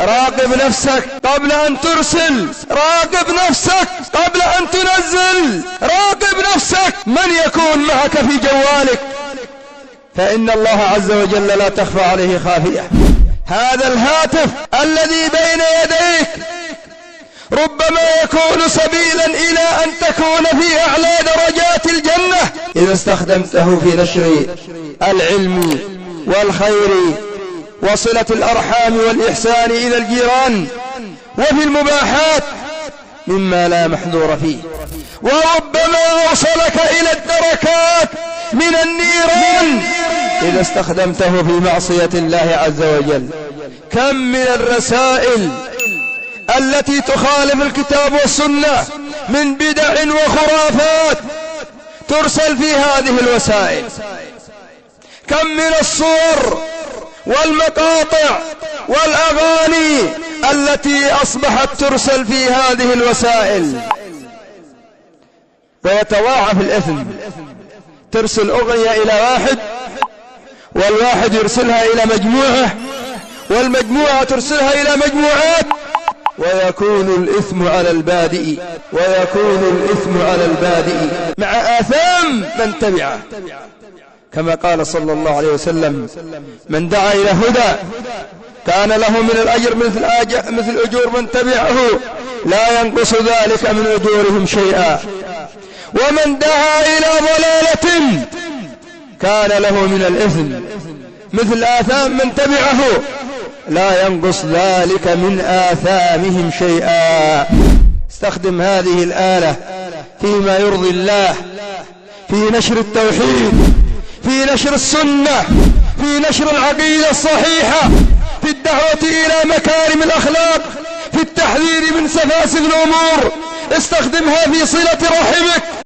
راقب نفسك قبل أن ترسل، راقب نفسك قبل أن تنزل، راقب نفسك من يكون معك في جوالك، فإن الله عز وجل لا تخفى عليه خافية. هذا الهاتف الذي بين يديك ربما يكون سبيلا إلى أن تكون في أعلى درجات الجنة إذا استخدمته في نشر العلم والخير وصلة الأرحام والإحسان إلى الجيران، وفي المباحات مما لا محذور فيه، وربما أوصلك إلى الدركات من النيران إذا استخدمته في معصية الله عز وجل. كم من الرسائل التي تخالف الكتاب والسنة من بدع وخرافات ترسل في هذه الوسائل، كم من الصور والمقاطع والأغاني التي أصبحت ترسل في هذه الوسائل، ويتضاعف الإثم. ترسل أغنية إلى واحد، والواحد يرسلها إلى مجموعة، والمجموعة ترسلها إلى مجموعات، ويكون الإثم على البادئ، ويكون الإثم على البادئ مع آثام من تبعه، كما قال صلى الله عليه وسلم: من دعا إلى هدى كان له من الأجر مثل أجور من تبعه لا ينقص ذلك من أجورهم شيئا، ومن دعا إلى ضلالة كان له من الإثم مثل آثام من تبعه لا ينقص ذلك من آثامهم شيئا. استخدم هذه الآلة فيما يرضي الله، في نشر التوحيد، في نشر السنة، في نشر العقيدة الصحيحة، في الدعوة إلى مكارم الأخلاق، في التحذير من سفاسف الأمور. استخدمها في صلة رحمك.